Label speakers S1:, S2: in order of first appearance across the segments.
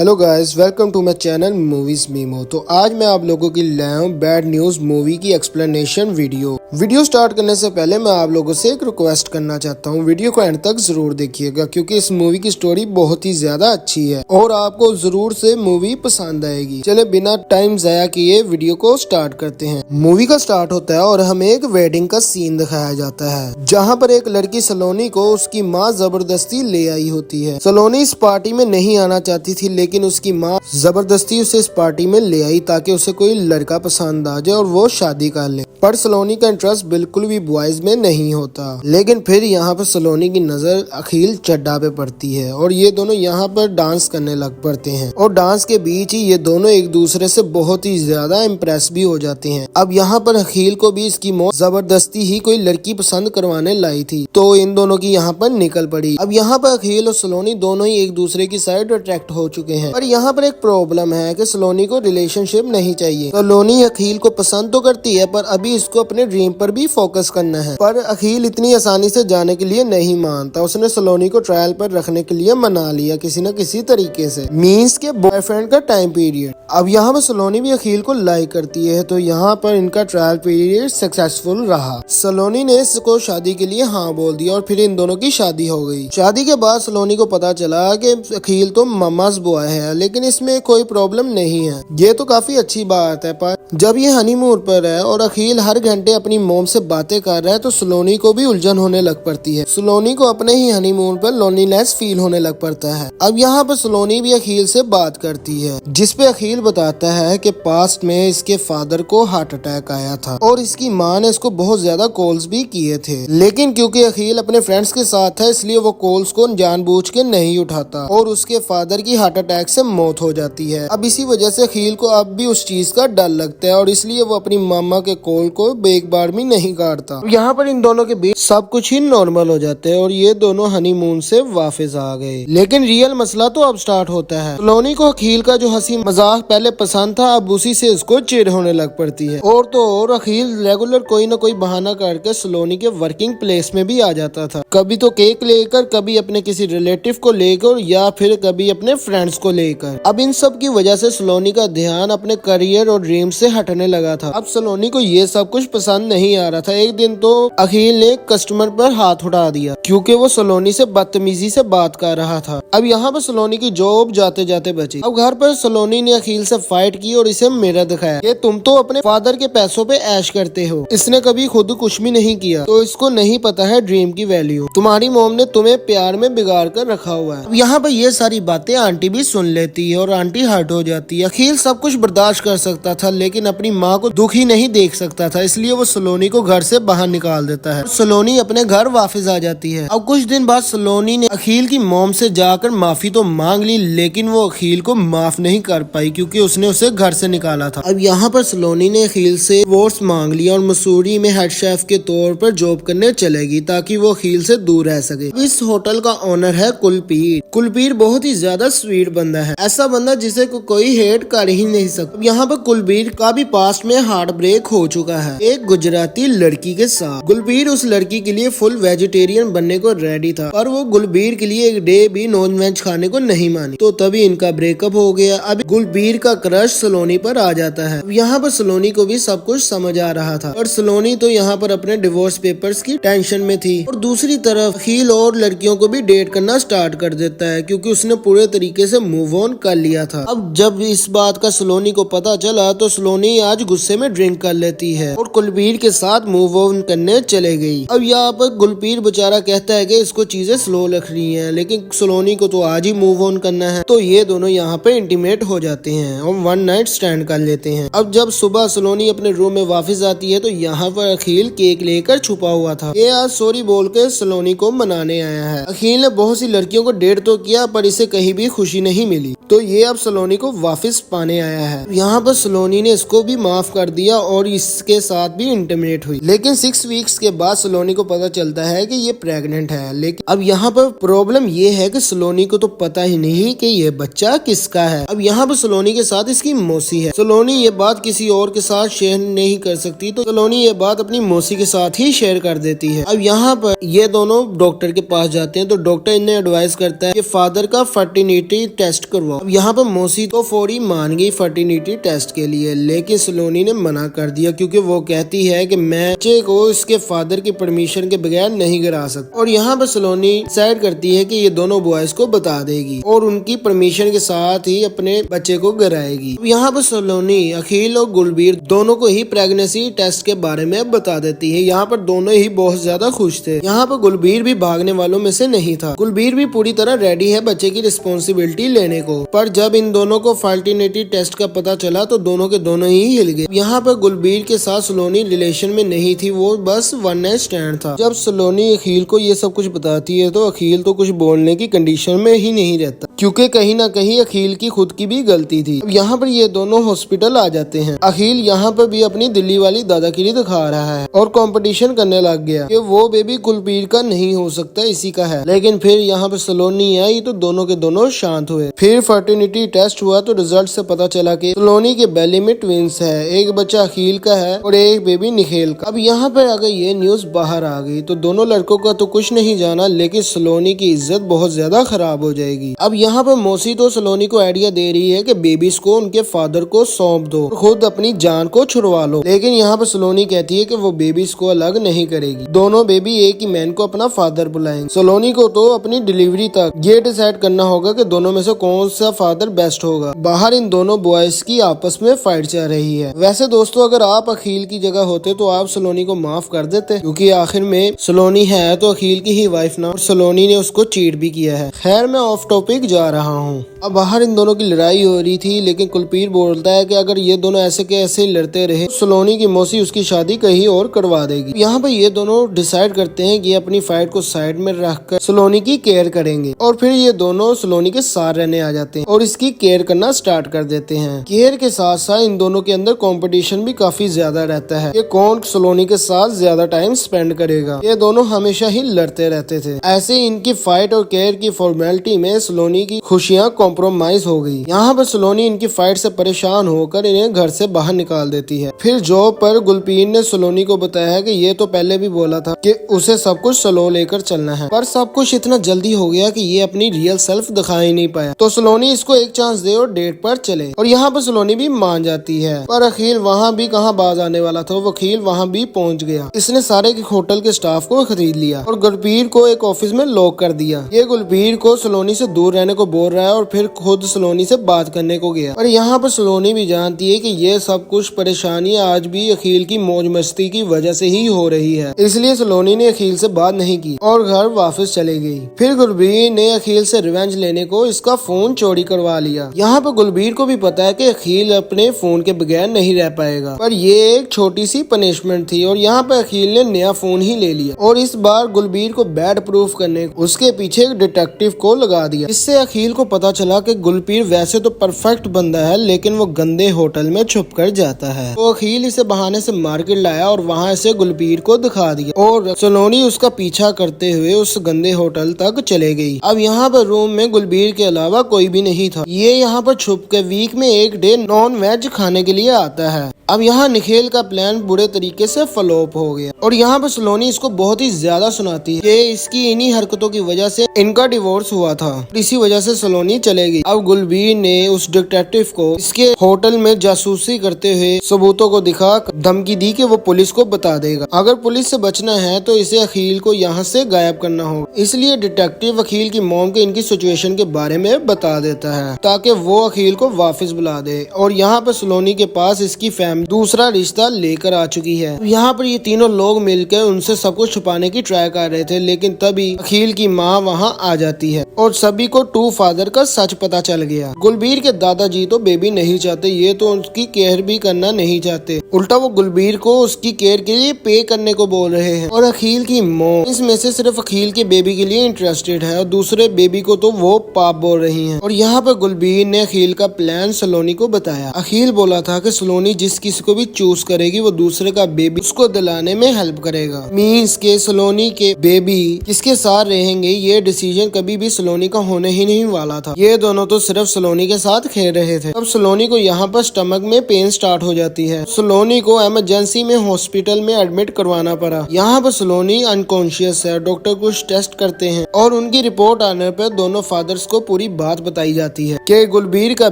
S1: Hello guys, welcome to my channel movies memo. तो आज मैं आप लोगों की लाया हूँ बैड न्यूज मूवी की एक्सप्लेनेशन वीडियो स्टार्ट करने से पहले मैं आप लोगों से एक रिक्वेस्ट करना चाहता हूँ। वीडियो को एंड तक जरूर देखिएगा क्योंकि इस मूवी की स्टोरी बहुत ही ज्यादा अच्छी है और आपको जरूर से मूवी पसंद आएगी। चले बिना टाइम जाया किए वीडियो को स्टार्ट करते हैं। मूवी का स्टार्ट होता है और हमें एक वेडिंग का सीन दिखाया जाता है जहाँ पर एक लड़की सलोनी को उसकी माँ जबरदस्ती ले आई होती है। सलोनी इस पार्टी में नहीं आना चाहती थी लेकिन उसकी माँ जबरदस्ती उसे इस पार्टी में ले आई ताकि उसे कोई लड़का पसंद आ जाए और वो शादी कर ले। पर सलोनी का इंटरेस्ट बिल्कुल भी बॉयज में नहीं होता। लेकिन फिर यहाँ पर सलोनी की नजर अखिल चड्डा पे पड़ती है और ये दोनों यहाँ पर डांस करने लग पड़ते हैं और डांस के बीच ही ये दोनों एक दूसरे से बहुत ही ज्यादा इम्प्रेस भी हो जाते हैं। अब यहाँ पर अखिल को भी इसकी मौत जबरदस्ती ही कोई लड़की पसंद करवाने लाई थी तो इन दोनों की यहाँ पर निकल पड़ी। अब यहाँ पर अखिल और सलोनी दोनों ही एक दूसरे की साइड अट्रैक्ट हो चुके हैं। पर यहाँ पर एक प्रॉब्लम है कि सलोनी को रिलेशनशिप नहीं चाहिए। सलोनी अखिल को पसंद तो करती है पर अभी इसको अपने ड्रीम पर भी फोकस करना है। पर अखिल इतनी आसानी से जाने के लिए नहीं मानता। उसने सलोनी को ट्रायल पर रखने के लिए मना लिया किसी न किसी तरीके से, मीन्स के बॉयफ्रेंड का टाइम पीरियड। अब यहाँ पर सलोनी भी अखिल को लाइक करती है तो यहाँ पर इनका ट्रायल पीरियड सक्सेसफुल रहा। सलोनी ने इसको शादी के लिए हाँ बोल दिया और फिर इन दोनों की शादी हो गई। शादी के बाद सलोनी को पता चला कि अखिल तो ममाज बॉय है लेकिन इसमें कोई प्रॉब्लम नहीं है। ये तो काफी अच्छी बात है। पर जब ये हनीमून पर है और अखिल हर घंटे अपनी मोम से बातें कर रहा है तो सलोनी को भी उलझन होने लग पड़ती है। सलोनी को अपने ही हनीमून पर लोनलीनेस फील होने लग पड़ता है। अब यहाँ पर सलोनी भी अखिल से बात करती है जिसपे अखिल बताता है कि पास्ट में इसके फादर को हार्ट अटैक आया था और इसकी माँ ने इसको बहुत ज्यादा कॉल्स भी किए थे लेकिन क्योंकि अखिल अपने फ्रेंड्स के साथ है इसलिए वो कॉल्स को जानबूझ के नहीं उठाता और उसके फादर की हार्ट अटैक से मौत हो जाती है। अब इसी वजह से अखिल को अब भी उस चीज का डर लगता है और इसलिए वो अपनी मामा के कॉल को एक बार भी नहीं काटता। यहाँ पर इन दोनों के बीच सब कुछ ही नॉर्मल हो जाता है और ये दोनों हनीमून से वापस आ गए। लेकिन रियल मसला तो अब स्टार्ट होता है। सलोनी को अखिल का जो हंसी मजाक पहले पसंद था अब उसी से उसको चिढ़ होने लग पड़ती है और तो और अखिल रेगुलर कोई न कोई बहाना करके सलोनी के वर्किंग प्लेस में भी आ जाता था। कभी तो केक लेकर, कभी अपने किसी रिलेटिव को लेकर या फिर कभी अपने फ्रेंड्स को लेकर। अब इन सब की वजह से सलोनी का ध्यान अपने करियर और ड्रीम से हटने लगा था। अब सलोनी को ये सब कुछ पसंद नहीं आ रहा था। एक दिन तो अखिल ने कस्टमर पर हाथ उठा दिया क्योंकि वो सलोनी से बदतमीजी से बात कर रहा था। अब यहाँ पर सलोनी की जॉब जाते जाते बची। अब घर पर सलोनी ने अखिल से फाइट की और इसे मिरर दिखाया कि तुम तो अपने फादर के पैसों पे ऐश करते हो, इसने कभी खुद कुछ भी नहीं किया तो इसको नहीं पता है ड्रीम की वैल्यू। तुम्हारी मॉम ने तुम्हें प्यार में बिगाड़ कर रखा हुआ है। अब यहाँ पर ये सारी बातें आंटी भी सुन लेती है और आंटी हर्ट हो जाती है। अखिल सब कुछ बर्दाश्त कर सकता था लेकिन अपनी माँ को दुखी नहीं देख सकता था इसलिए वो सलोनी को घर से बाहर निकाल देता है। सलोनी अपने घर वापस आ जाती है। अब कुछ दिन बाद सलोनी ने अखिल की मॉम से जाकर माफी तो मांग ली लेकिन वो अखिल को माफ नहीं कर पाई क्योंकि उसने उसे घर से निकाला था। अब यहाँ पर सलोनी ने अखिल से डिवोर्स मांग लिया और मसूरी में हेड शेफ के तौर पर जॉब करने चलेगी ताकि वो अखिल से दूर रह सके। इस होटल का ओनर है कुलपीर। कुलपीर बहुत ही ज्यादा स्वीट बंदा है, ऐसा बंदा जिसे कोई हेट कर ही नहीं सकता। यहाँ पर कुलपीर का भी पास्ट में हार्ट ब्रेक हो चुका है एक गुजराती लड़की के साथ। गुलबीर उस लड़की के लिए फुल वेजिटेरियन बनने को रेडी था पर वो गुलबीर के लिए एक डे भी नॉन वेज खाने को नहीं मानी तो तभी इनका ब्रेकअप हो गया। अब गुलबीर का क्रश सलोनी पर आ जाता है। यहाँ पर सलोनी को भी सब कुछ समझ आ रहा था और सलोनी तो यहाँ पर अपने डिवोर्स पेपर्स की टेंशन में थी और दूसरी तरफ अखिल और लड़कियों को भी डेट करना स्टार्ट कर देता है क्योंकि उसने पूरे तरीके से मूव ऑन कर लिया था। अब जब इस बात का सलोनी को पता चला तो सलोनी आज गुस्से में ड्रिंक कर लेती है और कुलबीर के साथ मूव ऑन करने चले गई। अब यहाँ पर गुलबीर बेचारा कहता है कि इसको चीजें स्लो रख रही हैं लेकिन सलोनी को तो आज ही मूव ऑन करना है तो ये दोनों यहाँ पे इंटीमेट हो जाते हैं और वन नाइट स्टैंड कर लेते हैं। अब जब सुबह सलोनी अपने रूम में वापस आती है तो यहाँ पर अखिल केक लेकर छुपा हुआ था। ये आज सॉरी बोल के सलोनी को मनाने आया है। अखिल ने बहुत सी लड़कियों को डेट तो किया पर इसे कहीं भी खुशी नहीं मिली तो ये अब सलोनी को वापस पाने आया है। यहाँ पर सलोनी ने इसको भी माफ कर दिया और इस उसके साथ भी इंटीमेट हुई। लेकिन 6 वीक्स के बाद सलोनी को पता चलता है कि ये प्रेग्नेंट है। लेकिन अब यहाँ पर प्रॉब्लम ये है कि सलोनी को तो पता ही नहीं कि ये बच्चा किसका है। अब यहाँ पर सलोनी के साथ इसकी मौसी है। सलोनी ये बात किसी और के साथ शेयर नहीं कर सकती, तो सलोनी ये बात अपनी मौसी के साथ ही शेयर कर देती है। अब यहाँ पर ये दोनों डॉक्टर के पास जाते हैं, तो डॉक्टर इन्हें एडवाइस करता है कि फादर का फर्टिलिटी टेस्ट करवाओ। अब यहाँ पर मौसी तो फौरी मान गई फर्टिलिटी टेस्ट के लिए, लेकिन सलोनी ने मना कर दिया क्योंकि वो कहती है कि मैं बच्चे को इसके फादर की परमिशन के बगैर नहीं गिरा सकता। और यहाँ पर सलोनी डिसाइड करती है कि ये दोनों बॉयज को बता देगी और उनकी परमिशन के साथ ही अपने बच्चे को गिराएगी। यहाँ पर सलोनी अखिल और गुलबीर दोनों को ही प्रेगनेंसी टेस्ट के बारे में बता देती है। यहाँ पर दोनों ही बहुत ज्यादा खुश थे। यहाँ पर गुलबीर भी भागने वालों में से नहीं था। गुलबीर भी पूरी तरह रेडी है बच्चे की रिस्पॉन्सिबिलिटी लेने को। पर जब इन दोनों को फर्टिलिटी टेस्ट का पता चला तो दोनों के दोनों ही हिल गए। यहाँ पर गुलबीर के साथ सलोनी रिलेशन में नहीं थी, वो बस वन नाइट स्टैंड था। जब सलोनी अखिल को ये सब कुछ बताती है तो अखिल तो कुछ बोलने की कंडीशन में ही नहीं रहता, क्योंकि कहीं ना कहीं अखिल की खुद की भी गलती थी। अब यहाँ पर ये दोनों हॉस्पिटल आ जाते हैं। अखिल यहाँ पर भी अपनी दिल्ली वाली दादागिरी दिखा रहा है और कंपटीशन करने लग गया कि वो बेबी गुलबीर का नहीं हो सकता, इसी का है। लेकिन फिर यहाँ पर सलोनी आई तो दोनों के दोनों शांत हुए। फिर फर्टिलिटी टेस्ट हुआ तो रिजल्ट से पता चला कि सलोनी के बेली में ट्विंस है, एक बच्चा अखिल का है और एक बेबी निखिल का। अब यहाँ पर अगर ये न्यूज बाहर आ गई तो दोनों लड़कों का तो कुछ नहीं जाना, लेकिन सलोनी की इज्जत बहुत ज्यादा खराब हो जाएगी। अब यहाँ पर मौसी तो सलोनी को आइडिया दे रही है कि बेबीज को उनके फादर को सौंप दो, खुद अपनी जान को छुड़वा लो। लेकिन यहाँ पर सलोनी कहती है कि वो बेबीज को अलग नहीं करेगी, दोनों बेबी एक ही मैन को अपना फादर बुलाएंगे। सलोनी को तो अपनी डिलीवरी तक ये डिसाइड करना होगा कि दोनों में से कौन सा फादर बेस्ट होगा। बाहर इन दोनों बॉयज की आपस में फाइट चल रही है। वैसे दोस्तों, अगर आप अखिल की जगह होते तो आप सलोनी को माफ कर देते, क्योंकि आखिर में सलोनी है तो अखिल की ही वाइफ ना, और सलोनी ने उसको चीट भी किया है। खैर, मैं ऑफ टॉपिक जा रहा हूँ। अब बाहर इन दोनों की लड़ाई हो रही थी, लेकिन कुलपीर बोलता है कि अगर ये दोनों ऐसे के ऐसे लड़ते रहे तो सलोनी की मौसी उसकी शादी कहीं और करवा देगी। यहाँ पर ये दोनों डिसाइड करते हैं कि अपनी फाइट को साइड में रखकर सलोनी की केयर करेंगे, और फिर ये दोनों सलोनी के साथ रहने आ जाते हैं और इसकी केयर करना स्टार्ट कर देते हैं। केयर के साथ साथ इन दोनों के अंदर कंपटीशन भी काफी ज्यादा रहता है कि कौन सलोनी के साथ ज्यादा टाइम स्पेंड करेगा। ये दोनों हमेशा ही लड़ते रहते थे। ऐसे इनकी फाइट और केयर की फॉर्मेलिटी में सलोनी की खुशियाँ कॉम्प्रोमाइज हो गई। यहाँ पर सलोनी इनकी फाइट से परेशान होकर इन्हें घर से बाहर निकाल देती है। फिर जॉब पर गुलपीर ने सलोनी को बताया है कि ये तो पहले भी बोला था कि उसे सब कुछ स्लो लेकर चलना है, पर सब कुछ इतना जल्दी हो गया कि ये अपनी रियल सेल्फ दिखा ही नहीं पाया। तो सलोनी इसको एक चांस दे और डेट पर चले, और यहाँ पर सलोनी भी मान जाती है। पर अखिल वहाँ भी कहाँ बाज आने वाला था, वकील वहाँ भी पहुँच गया। इसने सारे होटल के स्टाफ को खरीद लिया और गुलपीर को एक ऑफिस में लॉक कर दिया। ये गुलपीर को सलोनी से दूर रहने को बोल रहा है और फिर खुद सलोनी से बात करने को गया। और यहाँ पर सलोनी भी जानती है कि ये सब कुछ परेशानी आज भी अखिल की मौज मस्ती की वजह से ही हो रही है, इसलिए सलोनी ने अखिल से बात नहीं की और घर वापस चले गई। फिर गुलबीर ने अखिल से रिवेंज लेने को इसका फोन चोरी करवा लिया। यहाँ पर गुलबीर को भी पता है कि अखिल अपने फोन के बगैर नहीं रह पाएगा, पर ये एक छोटी सी पनिशमेंट थी और यहाँ पर अखिल ने नया फोन ही ले लिया और इस बार गुलबीर को बैड प्रूफ करने उसके पीछे एक डिटेक्टिव को लगा दिया। इससे अखिल को पता चला कि गुलबीर वैसे तो परफेक्ट बंदा है, लेकिन वो गंदे होटल में छुप कर जाता है। तो अखिल इसे बहाने से मार्केट लाया और वहाँ से गुलबीर को दिखा दिया और सलोनी उसका पीछा करते हुए उस गंदे होटल तक चले गई। अब यहाँ पर रूम में गुलबीर के अलावा कोई भी नहीं था। ये यहाँ पर छुप के वीक में एक डे नॉन वेज खाने के लिए आता है। अब यहाँ निखिल का प्लान बुरे तरीके से फ्लॉप हो गया और यहाँ पर सलोनी इसको बहुत ही ज्यादा सुनाती है कि इसकी इन्हीं हरकतों की वजह से इनका डिवोर्स हुआ था, इसी वजह से सलोनी चलेगी। अब गुलबीर ने उस डिटेक्टिव को इसके होटल में जासूसी करते हुए सबूतों को दिखा धमकी दी कि वो पुलिस को बता देगा। अगर पुलिस से बचना है तो इसे अखिल को यहाँ से गायब करना होगा। इसलिए डिटेक्टिव अखिल की मॉम के इनकी सिचुएशन के बारे में बता देता है ताकि वो अखिल को वापस बुला दे। और यहाँ पर सलोनी के पास इसकी फैमिली दूसरा रिश्ता लेकर आ चुकी है। यहाँ पर ये तीनों लोग मिलकर उनसे सब कुछ छुपाने की ट्राई कर रहे थे, लेकिन तभी अखिल की माँ वहाँ आ जाती है और सभी को टू फादर का सच पता चल गया। गुलबीर के दादाजी तो बेबी नहीं चाहते, ये तो उसकी केयर भी करना नहीं चाहते, उल्टा वो गुलबीर को उसकी केयर के लिए पे करने को बोल रहे हैं। और अखिल की मॉम इसमें से सिर्फ अखिल के बेबी के लिए इंटरेस्टेड है और दूसरे बेबी को तो वो पाप बोल रही है। और यहाँ पर गुलबीर ने अखिल का प्लान सलोनी को बताया। अखिल बोला था कि सलोनी जिसकी किसी को भी चूज करेगी वो दूसरे का बेबी उसको दिलाने में हेल्प करेगा। मीन्स के सलोनी के बेबी किसके साथ रहेंगे ये डिसीजन कभी भी सलोनी का होने ही नहीं वाला था। ये दोनों तो सिर्फ सलोनी के साथ खेल रहे थे। अब सलोनी को यहाँ पर स्टमक में पेन स्टार्ट हो जाती है। सलोनी को इमरजेंसी में हॉस्पिटल में एडमिट करवाना पड़ा। यहाँ पर सलोनी अनकॉन्शियस है। डॉक्टर कुछ टेस्ट करते हैं और उनकी रिपोर्ट आने पर दोनों फादर्स को पूरी बात बताई जाती है कि गुलबीर का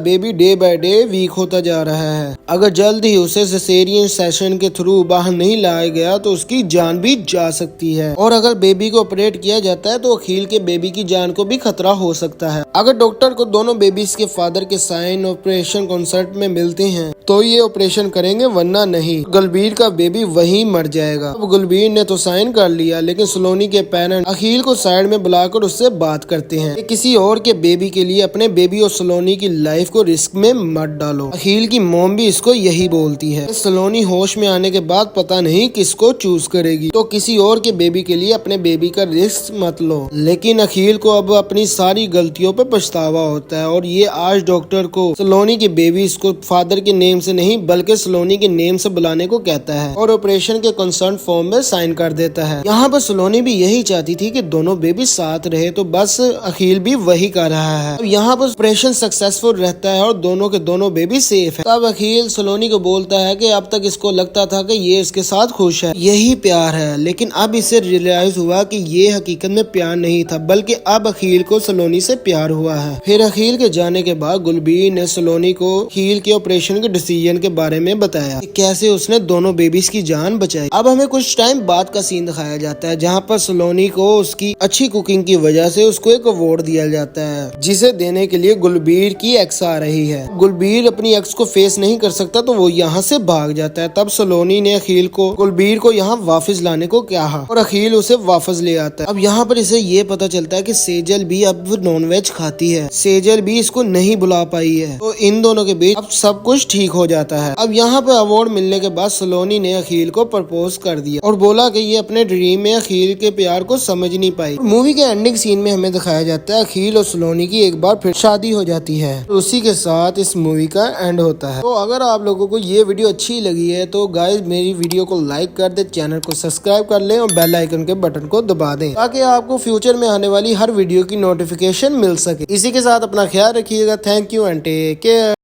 S1: baby day by day weak होता जा रहा है। अगर जल्द ही उसे सिसेरियन सेशन के थ्रू बाहर नहीं लाया गया तो उसकी जान भी जा सकती है और अगर बेबी को ऑपरेट किया जाता है तो अखिल के बेबी की जान को भी खतरा हो सकता है। अगर डॉक्टर को दोनों बेबीज के फादर के साइन ऑपरेशन कॉन्सर्ट में मिलते हैं तो ये ऑपरेशन करेंगे, वरना नहीं। गुलबीर का बेबी वहीं मर जाएगा। अब गुलबीर ने तो साइन कर लिया लेकिन सलोनी के पेरेंट्स अखिल को साइड में बुलाकर उससे बात करते हैं कि किसी और के बेबी के लिए अपने बेबी और सलोनी की लाइफ को रिस्क में मत डालो। अखिल की मॉम भी इसको यही बोलती है। सलोनी होश में आने के बाद पता नहीं किसको चूज करेगी तो किसी और के बेबी के लिए अपने बेबी का रिस्क मत लो। लेकिन अखिल को अब अपनी सारी गलतियों पर पछतावा होता है और ये आज डॉक्टर को सलोनी के बेबी इसको फादर के नेम से नहीं बल्कि सलोनी के नेम से बुलाने को कहता है और ऑपरेशन के कंसर्न फॉर्म में साइन कर देता है। यहाँ पर सलोनी भी यही चाहती थी कि दोनों बेबी साथ रहे तो बस अखिल भी वही कर रहा है। अब यहाँ पर ऑपरेशन सक्सेसफुल रहता है और दोनों के दोनों बेबी सेफ है। तब अखिल सलोनी को बोलता है कि अब तक इसको लगता था कि ये इसके साथ खुश है, यही प्यार है, लेकिन अब इसे रियलाइज हुआ कि ये हकीकत में प्यार नहीं था बल्कि अब अखिल को सलोनी से प्यार हुआ है। फिर अखिल के जाने के बाद गुलबीर ने सलोनी को अखिल के ऑपरेशन के डिसीजन के बारे में बताया कि कैसे उसने दोनों बेबीज की जान बचाई। अब हमें कुछ टाइम बाद का सीन दिखाया जाता है जहाँ पर सलोनी को उसकी अच्छी कुकिंग की वजह से उसको एक अवार्ड दिया जाता है जिसे देने के लिए गुलबीर की एक्स आ रही है। गुलबीर अपनी एक्स को फेस नहीं कर सकता तो वो यहाँ से भाग जाता है। तब सलोनी ने अखिल को गुलबीर को यहाँ वापस लाने को कहा और अखिल उसे वापस ले आता है। अब यहाँ पर इसे ये पता चलता है कि सेजल भी अब नॉनवेज खाती है। सेजल भी इसको नहीं बुला पाई है तो इन दोनों के बीच अब सब कुछ ठीक हो जाता है। अब यहाँ पे अवार्ड मिलने के बाद सलोनी ने अखिल को प्रपोज कर दिया और बोला कि ये अपने ड्रीम में अखिल के प्यार को समझ नहीं पाई। मूवी के एंडिंग सीन में हमें दिखाया जाता है अखिल और सलोनी की एक बार फिर शादी हो जाती है। तो उसी के साथ इस मूवी का एंड होता है। तो अगर आप लोगों को ये वीडियो अच्छी लगी है तो गाइस मेरी वीडियो को लाइक कर दे, चैनल को सब्सक्राइब कर ले और बेल आइकन के बटन को दबा दें ताकि आपको फ्यूचर में आने वाली हर वीडियो की नोटिफिकेशन मिल सके। इसी के साथ अपना ख्याल रखिएगा। Thank you and take care.